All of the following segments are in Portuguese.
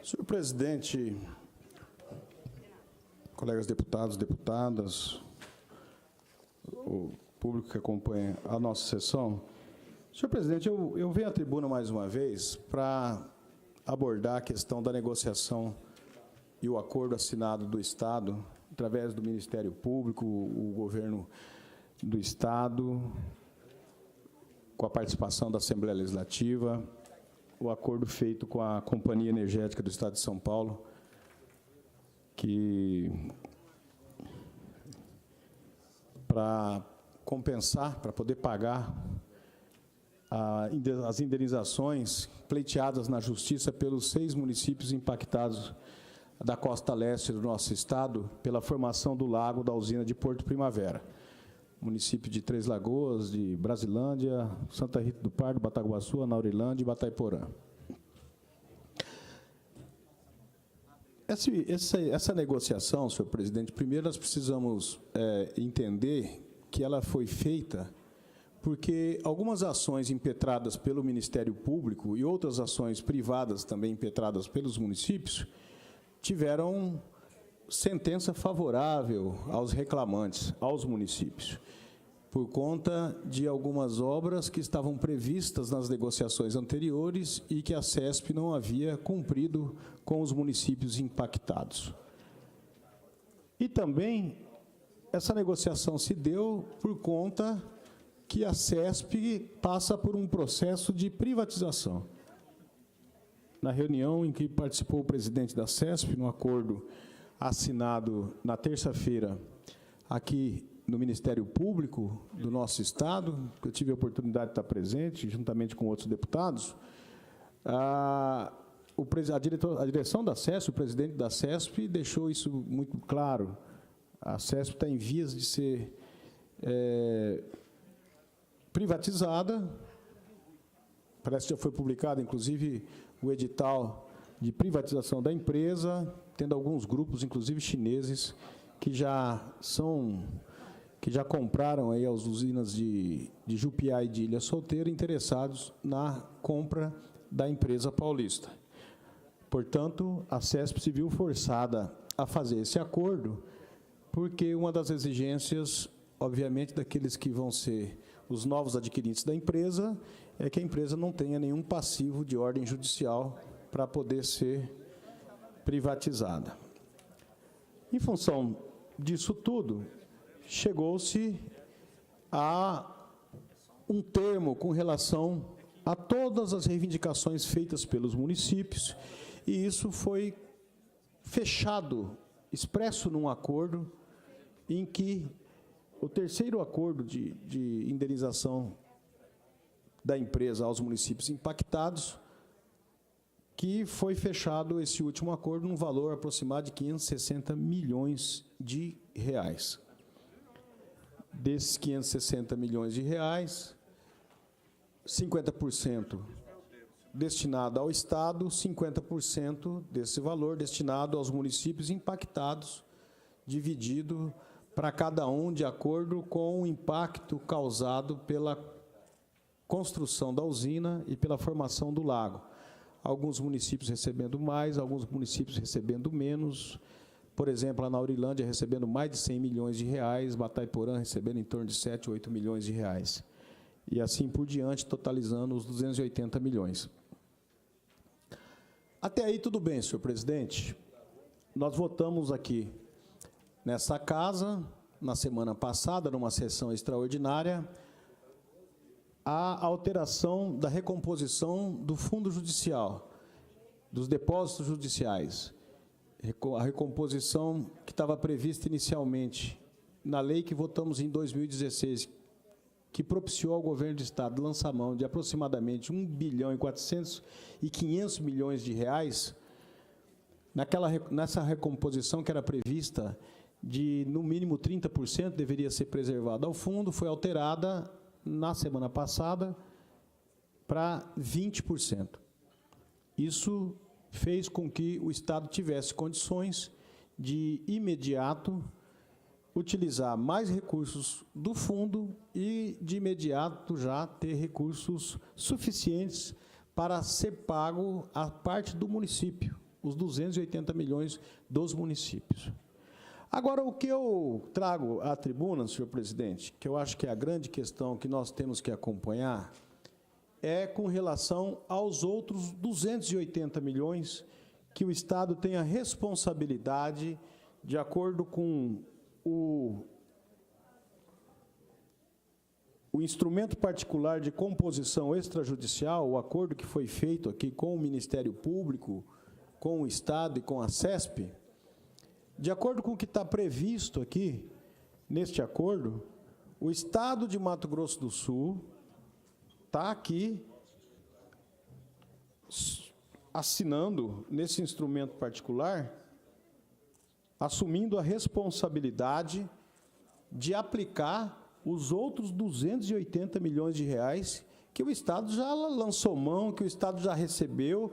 Senhor presidente, colegas deputados, deputadas, o público que acompanha a nossa sessão, senhor presidente, eu venho à tribuna mais uma vez para abordar a questão da negociação e o acordo assinado do Estado, através do Ministério Público, o governo do Estado, com a participação da Assembleia Legislativa, o acordo feito com a Companhia Energética do Estado de São Paulo, que, para compensar, para poder pagar as indenizações pleiteadas na Justiça pelos 6 municípios impactados da costa leste do nosso Estado pela formação do lago da usina de Porto Primavera. Município de Três Lagoas, de Brasilândia, Santa Rita do Pardo, Bataguaçu, Anaurilândia e Batayporã. Essa negociação, senhor presidente, primeiro nós precisamos entender que ela foi feita porque algumas ações impetradas pelo Ministério Público e outras ações privadas também impetradas pelos municípios tiveram sentença favorável aos reclamantes, aos municípios, por conta de algumas obras que estavam previstas nas negociações anteriores e que a CESP não havia cumprido com os municípios impactados. E também essa negociação se deu por conta que a CESP passa por um processo de privatização. Na reunião em que participou o presidente da CESP, no acordo assinado na terça-feira aqui no Ministério Público do nosso Estado, que eu tive a oportunidade de estar presente, juntamente com outros deputados, a direção da CESP, o presidente da CESP, deixou isso muito claro. A CESP está em vias de ser privatizada, parece que já foi publicado, inclusive, o edital de privatização da empresa, tendo alguns grupos, inclusive chineses, que já compraram aí as usinas de Jupiá e de Ilha Solteira, interessados na compra da empresa paulista. Portanto, a CESP se viu forçada a fazer esse acordo, porque uma das exigências, obviamente, daqueles que vão ser os novos adquirentes da empresa, é que a empresa não tenha nenhum passivo de ordem judicial para poder ser privatizada. Em função disso tudo, chegou-se a um termo com relação a todas as reivindicações feitas pelos municípios, e isso foi fechado, expresso num acordo em que o terceiro acordo de indenização da empresa aos municípios impactados, que foi fechado esse último acordo num valor aproximado de 560 milhões de reais. Desses 560 milhões de reais, 50% destinado ao Estado, 50% desse valor destinado aos municípios impactados, dividido para cada um de acordo com o impacto causado pela construção da usina e pela formação do lago. Alguns municípios recebendo mais, alguns municípios recebendo menos. Por exemplo, a Anaurilândia recebendo mais de 100 milhões de reais, Batayporã recebendo em torno de 7, 8 milhões de reais. E assim por diante, totalizando os 280 milhões. Até aí tudo bem, senhor presidente. Nós votamos aqui nessa casa, na semana passada, numa sessão extraordinária, a alteração da recomposição do fundo judicial, dos depósitos judiciais. A recomposição que estava prevista inicialmente na lei que votamos em 2016, que propiciou ao governo do Estado lançar mão de aproximadamente 1 bilhão e 400 e 500 milhões de reais, nessa recomposição que era prevista de, no mínimo, 30% deveria ser preservada ao fundo, foi alterada na semana passada para 20%. Isso fez com que o Estado tivesse condições de, imediato, utilizar mais recursos do fundo e, de imediato, já ter recursos suficientes para ser pago a parte do município, os 280 milhões dos municípios. Agora, o que eu trago à tribuna, senhor presidente, que eu acho que é a grande questão que nós temos que acompanhar, é com relação aos outros 280 milhões que o Estado tem a responsabilidade, de acordo com o instrumento particular de composição extrajudicial, o acordo que foi feito aqui com o Ministério Público, com o Estado e com a CESP, de acordo com o que está previsto aqui, neste acordo, o Estado de Mato Grosso do Sul está aqui assinando, nesse instrumento particular, assumindo a responsabilidade de aplicar os outros 280 milhões de reais que o Estado já lançou mão, que o Estado já recebeu,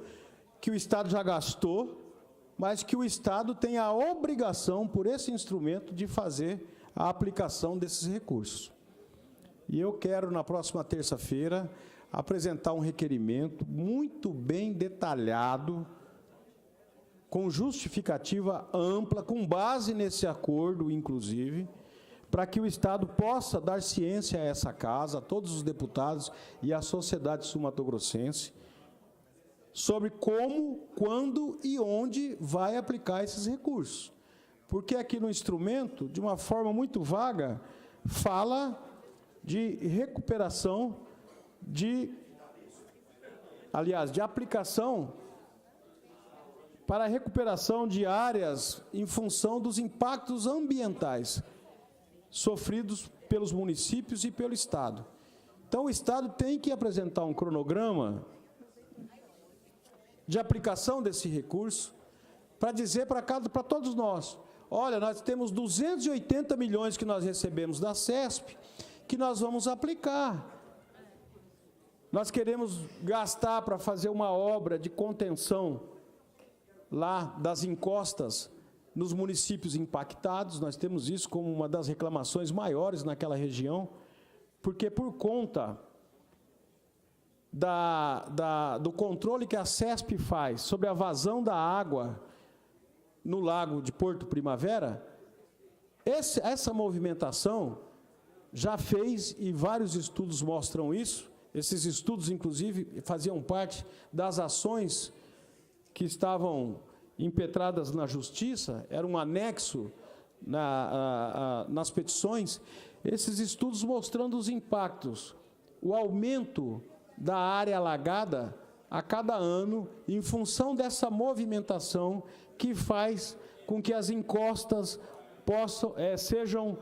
que o Estado já gastou, mas que o Estado tem a obrigação, por esse instrumento, de fazer a aplicação desses recursos. E eu quero, na próxima terça-feira, apresentar um requerimento muito bem detalhado, com justificativa ampla, com base nesse acordo, inclusive, para que o Estado possa dar ciência a essa casa, a todos os deputados e à sociedade sul-mato-grossense, sobre como, quando e onde vai aplicar esses recursos. Porque aqui no instrumento, de uma forma muito vaga, fala de recuperação de aplicação para a recuperação de áreas em função dos impactos ambientais sofridos pelos municípios e pelo Estado. Então, o Estado tem que apresentar um cronograma de aplicação desse recurso para dizer para todos nós, olha, nós temos 280 milhões que nós recebemos da CESP, que nós vamos aplicar. Nós queremos gastar para fazer uma obra de contenção lá das encostas nos municípios impactados. Nós temos isso como uma das reclamações maiores naquela região, porque por conta do controle que a CESP faz sobre a vazão da água no lago de Porto Primavera, essa movimentação já fez, e vários estudos mostram isso, esses estudos, inclusive, faziam parte das ações que estavam impetradas na Justiça, era um anexo nas petições, esses estudos mostrando os impactos, o aumento da área alagada a cada ano, em função dessa movimentação que faz com que as encostas sejam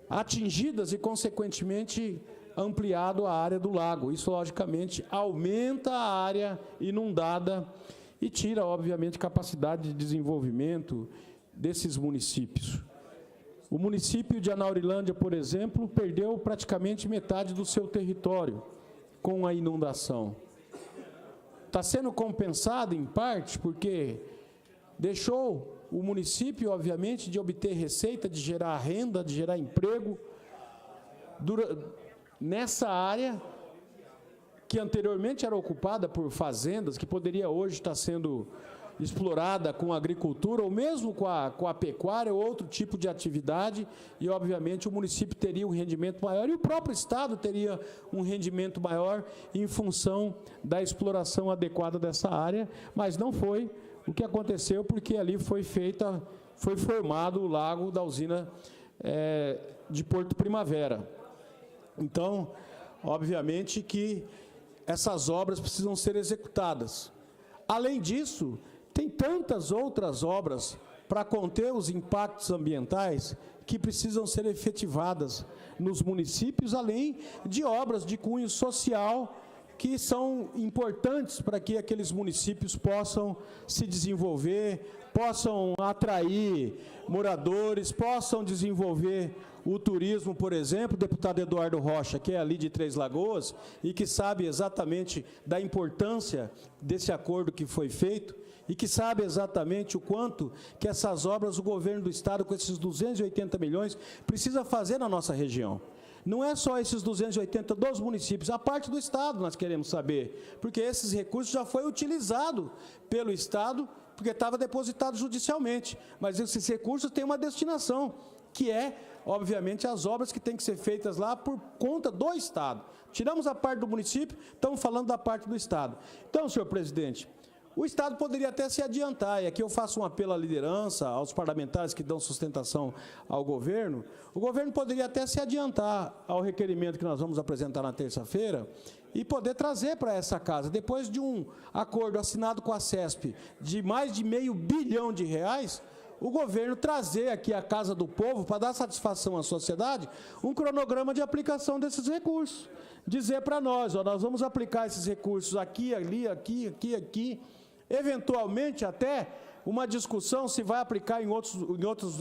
atingidas e, consequentemente, ampliado a área do lago. Isso, logicamente, aumenta a área inundada e tira, obviamente, capacidade de desenvolvimento desses municípios. O município de Anaurilândia, por exemplo, perdeu praticamente metade do seu território com a inundação. Está sendo compensado, em parte, porque deixou o município, obviamente, de obter receita, de gerar renda, de gerar emprego, nessa área que anteriormente era ocupada por fazendas, que poderia hoje estar sendo explorada com a agricultura, ou mesmo com a pecuária, ou outro tipo de atividade, e, obviamente, o município teria um rendimento maior, e o próprio Estado teria um rendimento maior em função da exploração adequada dessa área, mas não foi o que aconteceu, porque ali foi formado o lago da usina de Porto Primavera. Então, obviamente que essas obras precisam ser executadas. Além disso, tem tantas outras obras para conter os impactos ambientais que precisam ser efetivadas nos municípios, além de obras de cunho social que são importantes para que aqueles municípios possam se desenvolver, possam atrair moradores, possam desenvolver o turismo, por exemplo, o deputado Eduardo Rocha, que é ali de Três Lagoas, e que sabe exatamente da importância desse acordo que foi feito, e que sabe exatamente o quanto que essas obras, o governo do Estado, com esses 280 milhões, precisa fazer na nossa região. não é só esses 280 dos municípios, a parte do Estado nós queremos saber, porque esses recursos já foi utilizado pelo Estado, porque estava depositado judicialmente, mas esses recursos têm uma destinação, que é, obviamente, as obras que têm que ser feitas lá por conta do Estado. Tiramos a parte do município, estamos falando da parte do Estado. Então, senhor presidente, o Estado poderia até se adiantar, e aqui eu faço um apelo à liderança, aos parlamentares que dão sustentação ao governo, o governo poderia até se adiantar ao requerimento que nós vamos apresentar na terça-feira e poder trazer para essa casa, depois de um acordo assinado com a CESP de mais de R$500 bilhão, o governo trazer aqui à Casa do Povo, para dar satisfação à sociedade, um cronograma de aplicação desses recursos. Dizer para nós, ó, nós vamos aplicar esses recursos aqui, ali, aqui, eventualmente até uma discussão se vai aplicar em outros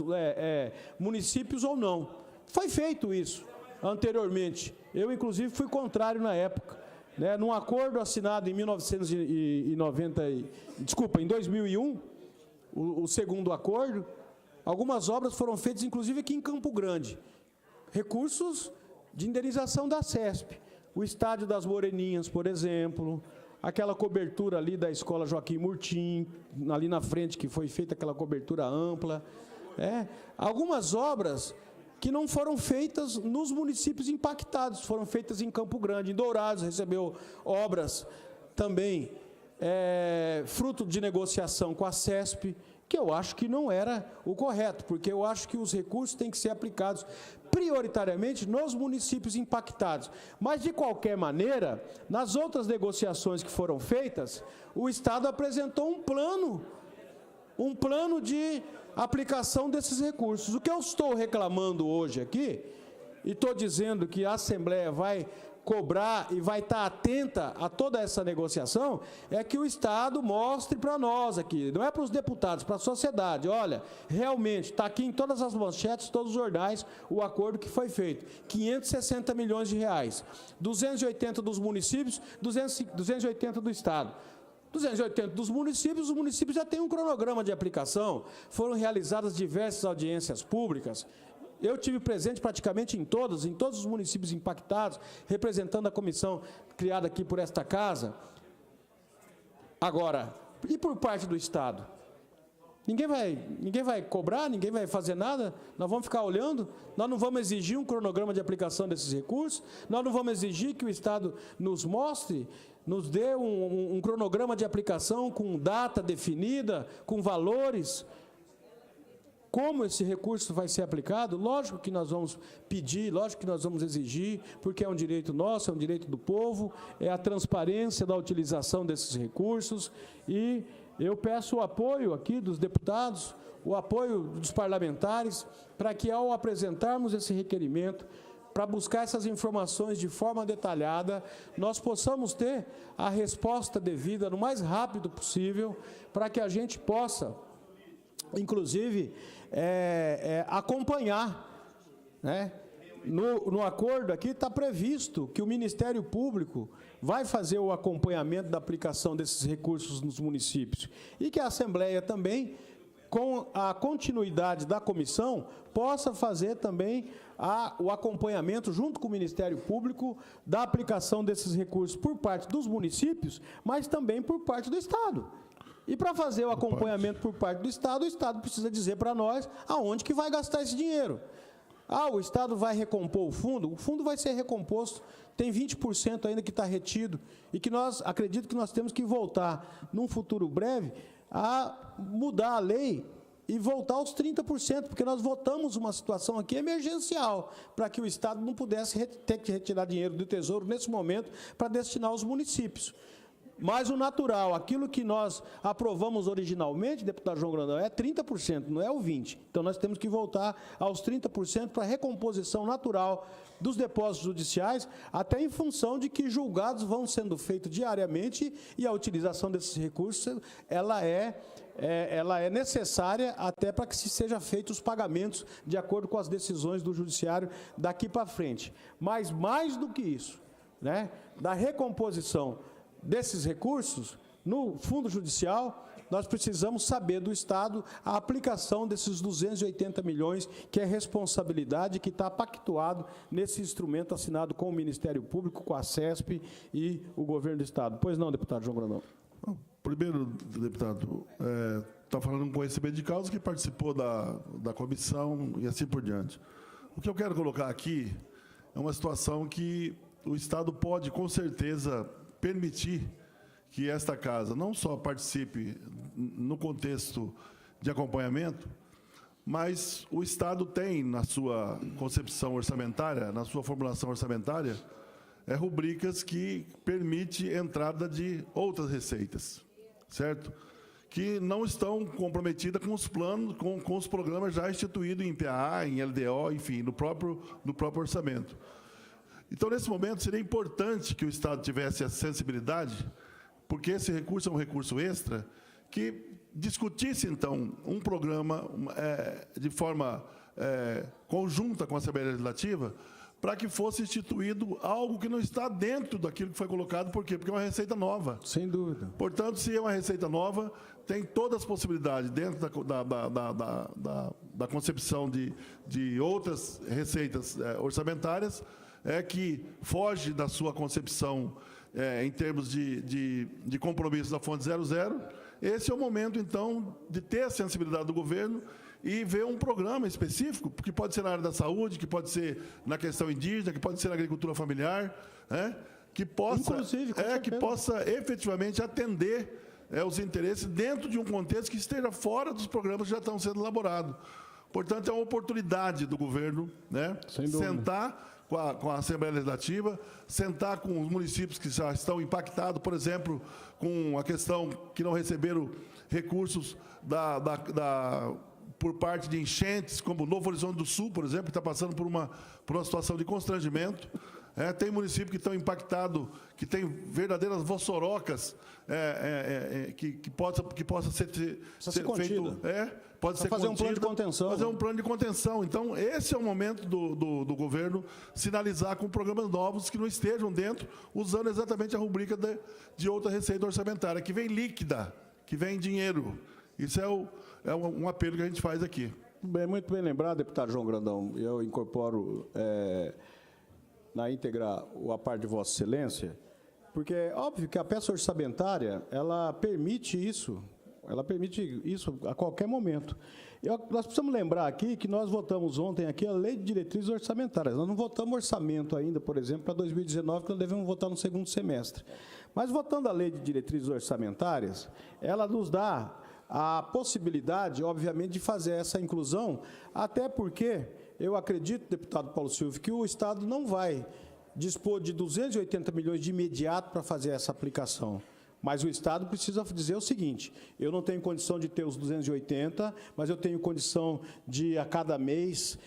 municípios ou não. Foi feito isso anteriormente. Eu, inclusive, fui contrário na época. Né, num acordo assinado em 2001, o segundo acordo, algumas obras foram feitas, inclusive aqui em Campo Grande. Recursos de indenização da CESP. O Estádio das Moreninhas, por exemplo, aquela cobertura ali da Escola Joaquim Murtim, ali na frente, que foi feita aquela cobertura ampla. Algumas obras que não foram feitas nos municípios impactados, foram feitas em Campo Grande. Em Dourados recebeu obras também fruto de negociação com a CESP, que eu acho que não era o correto, porque eu acho que os recursos têm que ser aplicados prioritariamente nos municípios impactados. Mas, de qualquer maneira, nas outras negociações que foram feitas, o Estado apresentou um plano de aplicação desses recursos. O que eu estou reclamando hoje aqui, e estou dizendo que a Assembleia vai cobrar e vai estar atenta a toda essa negociação, é que o Estado mostre para nós aqui, não é para os deputados, para a sociedade, olha, realmente, está aqui em todas as manchetes, todos os jornais, o acordo que foi feito, R$560 milhões, 280 dos municípios, 280 do Estado. 280 dos municípios, os municípios já têm um cronograma de aplicação, foram realizadas diversas audiências públicas. Eu tive presente praticamente em todos os municípios impactados, representando a comissão criada aqui por esta casa. Agora, e por parte do Estado? Ninguém vai cobrar, ninguém vai fazer nada, nós vamos ficar olhando, nós não vamos exigir um cronograma de aplicação desses recursos, nós não vamos exigir que o Estado nos mostre, nos dê um cronograma de aplicação com data definida, com valores. Como esse recurso vai ser aplicado? Lógico que nós vamos pedir, lógico que nós vamos exigir, porque é um direito nosso, é um direito do povo, é a transparência da utilização desses recursos, e eu peço o apoio aqui dos deputados, o apoio dos parlamentares, para que, ao apresentarmos esse requerimento, para buscar essas informações de forma detalhada, nós possamos ter a resposta devida no mais rápido possível, para que a gente possa, inclusive, acompanhar, né? No acordo aqui está previsto que o Ministério Público vai fazer o acompanhamento da aplicação desses recursos nos municípios e que a Assembleia também, com a continuidade da comissão, possa fazer também o acompanhamento, junto com o Ministério Público, da aplicação desses recursos por parte dos municípios, mas também por parte do Estado. E para fazer o acompanhamento por parte do Estado, o Estado precisa dizer para nós aonde que vai gastar esse dinheiro. O Estado vai recompor o fundo vai ser recomposto, tem 20% ainda que está retido, e que acredito que nós temos que voltar, num futuro breve, a mudar a lei e voltar aos 30%, porque nós votamos uma situação aqui emergencial, para que o Estado não pudesse ter que retirar dinheiro do Tesouro nesse momento para destinar aos municípios. Mas o natural, aquilo que nós aprovamos originalmente, deputado João Grandão, é 30%, não é o 20%. Então, nós temos que voltar aos 30% para a recomposição natural dos depósitos judiciais, até em função de que julgados vão sendo feitos diariamente e a utilização desses recursos, ela é necessária até para que se sejam feitos os pagamentos de acordo com as decisões do Judiciário daqui para frente. Mas, mais do que isso, né, da recomposição desses recursos no Fundo Judicial, nós precisamos saber do Estado a aplicação desses 280 milhões, que é responsabilidade, que está pactuado nesse instrumento assinado com o Ministério Público, com a CESP e o Governo do Estado. Pois não, deputado João Grandão? Primeiro, deputado, está falando com conhecimento de causa que participou da comissão e assim por diante. O que eu quero colocar aqui é uma situação que o Estado pode, com certeza, permitir que esta casa não só participe no contexto de acompanhamento, mas o Estado tem, na sua concepção orçamentária, na sua formulação orçamentária, rubricas que permitem entrada de outras receitas, certo? Que não estão comprometidas com os planos, com os programas já instituídos em PAA, em LDO, enfim, no próprio orçamento. Então, nesse momento, seria importante que o Estado tivesse a sensibilidade, porque esse recurso é um recurso extra, que discutisse, então, um programa de forma conjunta com a Assembleia Legislativa, para que fosse instituído algo que não está dentro daquilo que foi colocado. Por quê? Porque é uma receita nova. Sem dúvida. Portanto, se é uma receita nova, tem todas as possibilidades, dentro da concepção de outras receitas orçamentárias, que foge da sua concepção em termos de compromisso da fonte 00. Esse é o momento, então, de ter a sensibilidade do governo e ver um programa específico, que pode ser na área da saúde, que pode ser na questão indígena, que pode ser na agricultura familiar, que possa efetivamente atender os interesses dentro de um contexto que esteja fora dos programas que já estão sendo elaborados. Portanto, é uma oportunidade do governo sentar com a Assembleia Legislativa, sentar com os municípios que já estão impactados, por exemplo, com a questão que não receberam recursos por parte de enchentes, como Novo Horizonte do Sul, por exemplo, que está passando por uma situação de constrangimento. Tem municípios que estão impactados, que têm verdadeiras vossorocas, que possa ser feito... Pode ser fazer um plano de contenção. Fazer um plano de contenção. Então, esse é o momento do governo sinalizar com programas novos que não estejam dentro, usando exatamente a rubrica de outra receita orçamentária, que vem líquida, que vem em dinheiro. Isso é um apelo que a gente faz aqui. Muito bem lembrado, deputado João Grandão. Eu incorporo na íntegra a parte de Vossa Excelência, porque é óbvio que a peça orçamentária, ela permite isso a qualquer momento. Nós precisamos lembrar aqui que nós votamos ontem aqui a Lei de Diretrizes Orçamentárias. Nós não votamos orçamento ainda, por exemplo, para 2019, que nós devemos votar no segundo semestre. Mas, votando a Lei de Diretrizes Orçamentárias, ela nos dá a possibilidade, obviamente, de fazer essa inclusão, até porque eu acredito, deputado Paulo Silvio, que o Estado não vai dispor de 280 milhões de imediato para fazer essa aplicação. Mas o Estado precisa dizer o seguinte: eu não tenho condição de ter os 280, mas eu tenho condição de, a cada mês,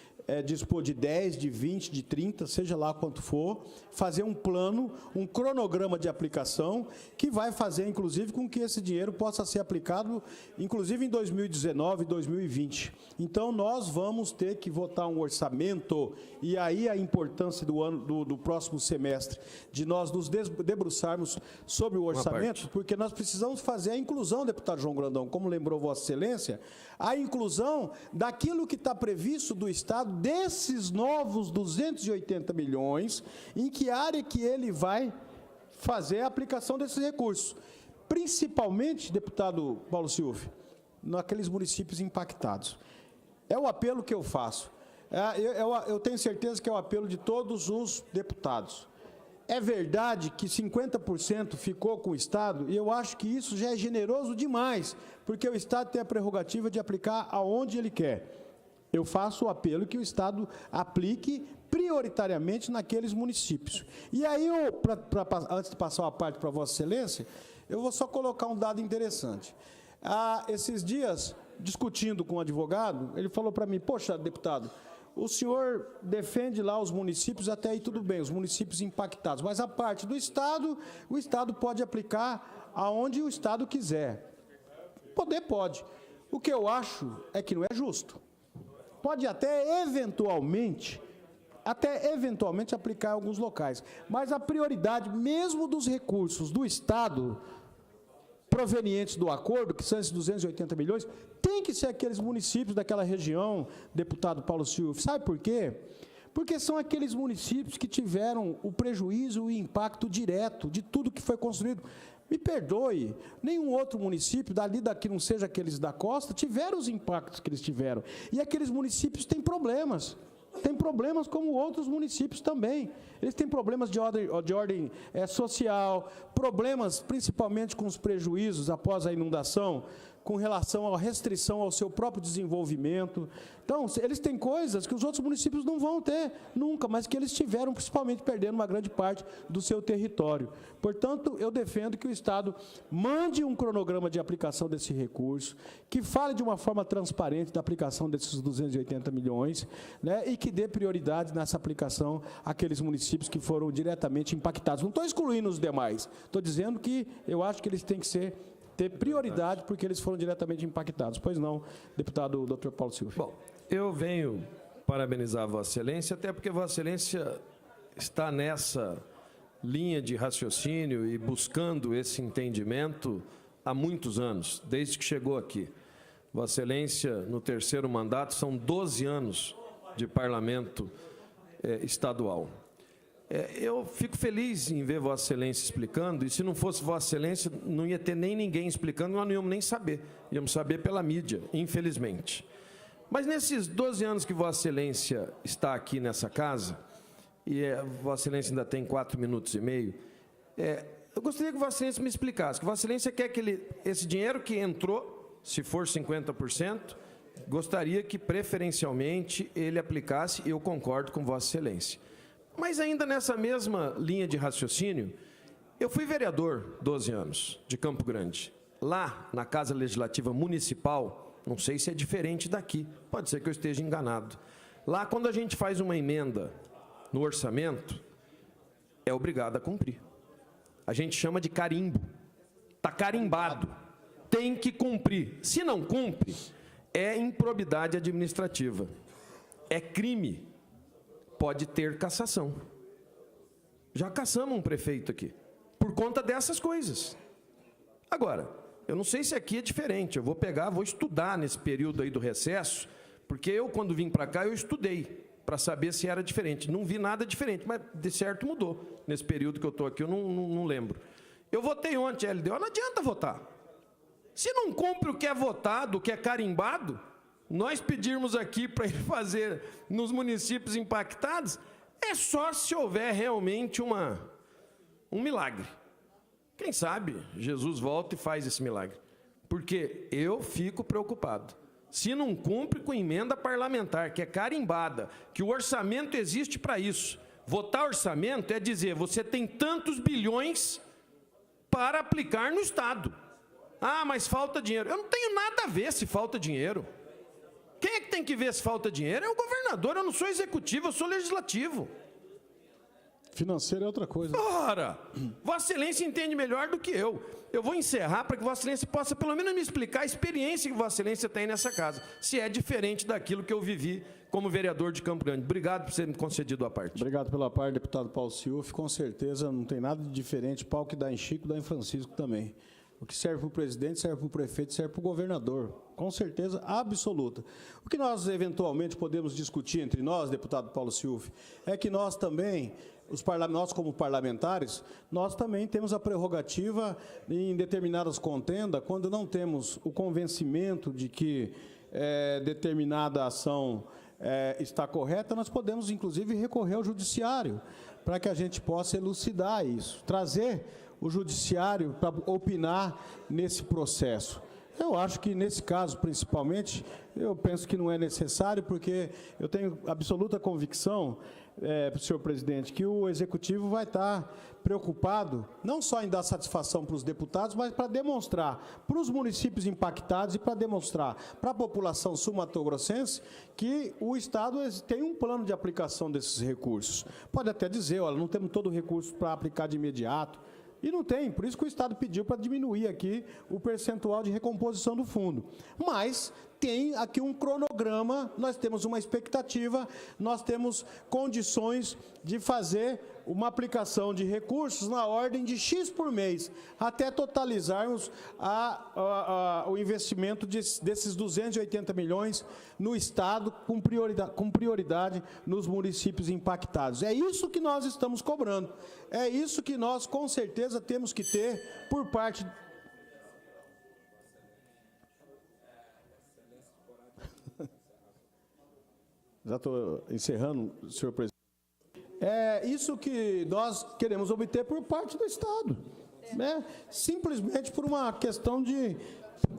dispor de 10, de 20, de 30, seja lá quanto for, fazer um plano, um cronograma de aplicação, que vai fazer, inclusive, com que esse dinheiro possa ser aplicado, inclusive, em 2019 e 2020. Então, nós vamos ter que votar um orçamento, e aí a importância do próximo semestre, de nós nos debruçarmos sobre o orçamento, porque nós precisamos fazer a inclusão, deputado João Grandão, como lembrou Vossa Excelência, a inclusão daquilo que está previsto do Estado, desses novos 280 milhões, em que área que ele vai fazer a aplicação desses recursos. Principalmente, deputado Paulo Silvio, naqueles municípios impactados. É o apelo que eu faço. Eu tenho certeza que é o apelo de todos os deputados. É verdade que 50% ficou com o Estado, e eu acho que isso já é generoso demais, porque o Estado tem a prerrogativa de aplicar aonde ele quer. Eu faço o apelo que o Estado aplique prioritariamente naqueles municípios. E aí, antes de passar a parte para Vossa Excelência, eu vou só colocar um dado interessante. Esses dias, discutindo com um advogado, ele falou para mim: poxa, deputado, o senhor defende lá os municípios, até aí tudo bem, os municípios impactados, mas a parte do Estado, o Estado pode aplicar aonde o Estado quiser. Pode. O que eu acho é que não é justo. Pode até eventualmente aplicar em alguns locais, mas a prioridade, mesmo dos recursos do Estado, provenientes do acordo, que são esses 280 milhões, tem que ser aqueles municípios daquela região, deputado Paulo Silva. Sabe por quê? Porque são aqueles municípios que tiveram o prejuízo e impacto direto de tudo que foi construído. Me perdoe, nenhum outro município, daqui não seja aqueles da costa, tiveram os impactos que eles tiveram. E aqueles municípios têm problemas. Tem problemas como outros municípios também. Eles têm problemas de ordem social, problemas principalmente com os prejuízos após a inundação, com relação à restrição ao seu próprio desenvolvimento. Então, eles têm coisas que os outros municípios não vão ter nunca, mas que eles tiveram, principalmente perdendo uma grande parte do seu território. Portanto, eu defendo que o Estado mande um cronograma de aplicação desse recurso, que fale de uma forma transparente da aplicação desses 280 milhões, né, e que dê prioridade nessa aplicação àqueles municípios que foram diretamente impactados. Não estou excluindo os demais, estou dizendo que eu acho que eles têm que ter prioridade porque eles foram diretamente impactados. Pois não, deputado Dr. Paulo Silva. Bom, eu venho parabenizar Vossa Excelência, até porque Vossa Excelência está nessa linha de raciocínio e buscando esse entendimento há muitos anos, desde que chegou aqui. Vossa Excelência, no terceiro mandato, são 12 anos de parlamento estadual. Eu fico feliz em ver Vossa Excelência explicando, e se não fosse Vossa Excelência, não ia ter nem ninguém explicando, nós não íamos nem saber. Íamos saber pela mídia, infelizmente. Mas nesses 12 anos que Vossa Excelência está aqui nessa casa, e Vossa Excelência ainda tem 4 minutos e meio, eu gostaria que Vossa Excelência me explicasse, que Vossa Excelência quer que esse dinheiro que entrou, se for 50%, gostaria que preferencialmente ele aplicasse, e eu concordo com Vossa Excelência. Mas ainda nessa mesma linha de raciocínio, eu fui vereador 12 anos de Campo Grande. Lá, na Casa Legislativa Municipal, não sei se é diferente daqui, pode ser que eu esteja enganado. Lá, quando a gente faz uma emenda no orçamento, é obrigado a cumprir. A gente chama de carimbo. Está carimbado. Tem que cumprir. Se não cumpre, é improbidade administrativa. É crime. Pode ter cassação. Já cassamos um prefeito aqui, por conta dessas coisas. Agora, eu não sei se aqui é diferente, eu vou estudar nesse período aí do recesso, porque eu, quando vim para cá, eu estudei, para saber se era diferente. Não vi nada diferente, mas de certo mudou. Nesse período que eu estou aqui, eu não lembro. Eu votei ontem, LDO, não adianta votar. Se não cumpre o que é votado, o que é carimbado, nós pedirmos aqui para ele fazer nos municípios impactados, é só se houver realmente um milagre. Quem sabe Jesus volta e faz esse milagre. Porque eu fico preocupado. Se não cumpre com emenda parlamentar, que é carimbada, que o orçamento existe para isso. Votar orçamento é dizer, você tem tantos bilhões para aplicar no Estado. Ah, mas falta dinheiro. Eu não tenho nada a ver se falta dinheiro. Quem é que tem que ver se falta dinheiro? É o governador, eu não sou executivo, eu sou legislativo. Financeiro é outra coisa. Ora, Vossa Excelência entende melhor do que eu. Eu vou encerrar para que Vossa Excelência possa pelo menos me explicar a experiência que Vossa Excelência tem nessa casa, se é diferente daquilo que eu vivi como vereador de Campo Grande. Obrigado por ter me concedido a parte. Obrigado pela parte, deputado Paulo Silva. Com certeza não tem nada de diferente. Pau que dá em Chico, dá em Francisco também. O que serve para o presidente, serve para o prefeito, serve para o governador. Com certeza absoluta. O que nós, eventualmente, podemos discutir entre nós, deputado Paulo Silva, é que nós também, nós como parlamentares, nós também temos a prerrogativa em determinadas contendas, quando não temos o convencimento de que determinada ação está correta, nós podemos, inclusive, recorrer ao judiciário, para que a gente possa elucidar isso, trazer o judiciário para opinar nesse processo. Eu acho que, nesse caso, principalmente, eu penso que não é necessário, porque eu tenho absoluta convicção, senhor presidente, que o Executivo vai estar preocupado não só em dar satisfação para os deputados, mas para demonstrar para os municípios impactados e para demonstrar para a população sul-mato-grossense que o Estado tem um plano de aplicação desses recursos. Pode até dizer, olha, não temos todo o recurso para aplicar de imediato, e não tem, por isso que o Estado pediu para diminuir aqui o percentual de recomposição do fundo. Mas tem aqui um cronograma, nós temos uma expectativa, nós temos condições de fazer uma aplicação de recursos na ordem de X por mês, até totalizarmos o investimento desses 280 milhões no Estado, com prioridade nos municípios impactados. É isso que nós estamos cobrando. É isso que nós, com certeza, temos que ter por parte... Já estou encerrando, senhor presidente. É isso que nós queremos obter por parte do Estado, né? Simplesmente por uma questão de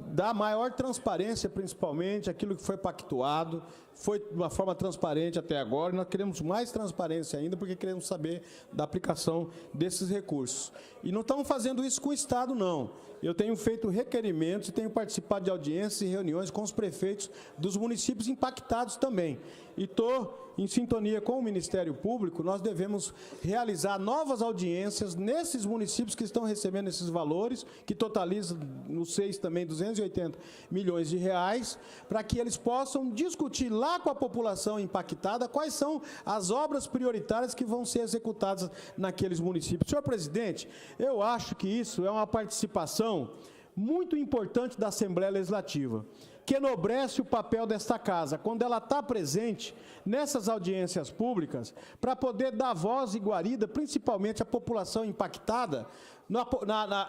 dar maior transparência, principalmente, aquilo que foi pactuado, foi de uma forma transparente até agora, e nós queremos mais transparência ainda, porque queremos saber da aplicação desses recursos. E não estamos fazendo isso com o Estado, não. Eu tenho feito requerimentos e tenho participado de audiências e reuniões com os prefeitos dos municípios impactados também. E estou em sintonia com o Ministério Público, nós devemos realizar novas audiências nesses municípios que estão recebendo esses valores, que totalizam, no 6 também, 280 milhões de reais, para que eles possam discutir lá com a população impactada quais são as obras prioritárias que vão ser executadas naqueles municípios. Senhor presidente, eu acho que isso é uma participação muito importante da Assembleia Legislativa, que enobrece o papel desta casa, quando ela está presente nessas audiências públicas, para poder dar voz e guarida, principalmente à população impactada,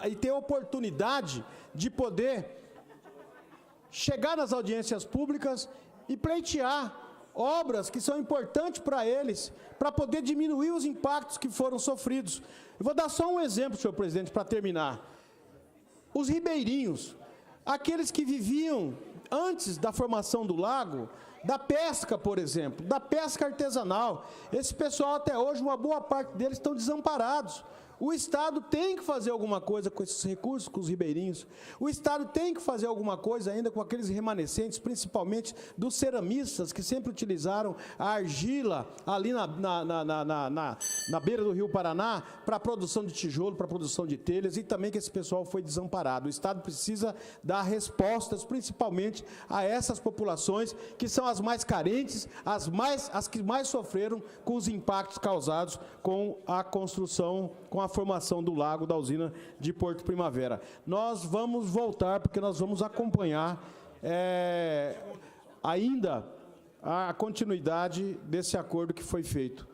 e ter a oportunidade de poder chegar nas audiências públicas e pleitear obras que são importantes para eles, para poder diminuir os impactos que foram sofridos. Eu vou dar só um exemplo, senhor presidente, para terminar. Os ribeirinhos, aqueles que viviam antes da formação do lago, da pesca, por exemplo, da pesca artesanal. Esse pessoal até hoje, uma boa parte deles estão desamparados. O Estado tem que fazer alguma coisa com esses recursos, com os ribeirinhos. O Estado tem que fazer alguma coisa ainda com aqueles remanescentes, principalmente dos ceramistas, que sempre utilizaram a argila ali na beira do Rio Paraná para a produção de tijolo, para a produção de telhas, e também que esse pessoal foi desamparado. O Estado precisa dar respostas, principalmente a essas populações, que são as mais carentes, as que mais sofreram com os impactos causados com a construção, com a formação do lago da usina de Porto Primavera. Nós vamos voltar, porque nós vamos acompanhar ainda a continuidade desse acordo que foi feito,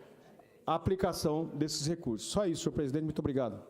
a aplicação desses recursos. Só isso, senhor presidente. Muito obrigado.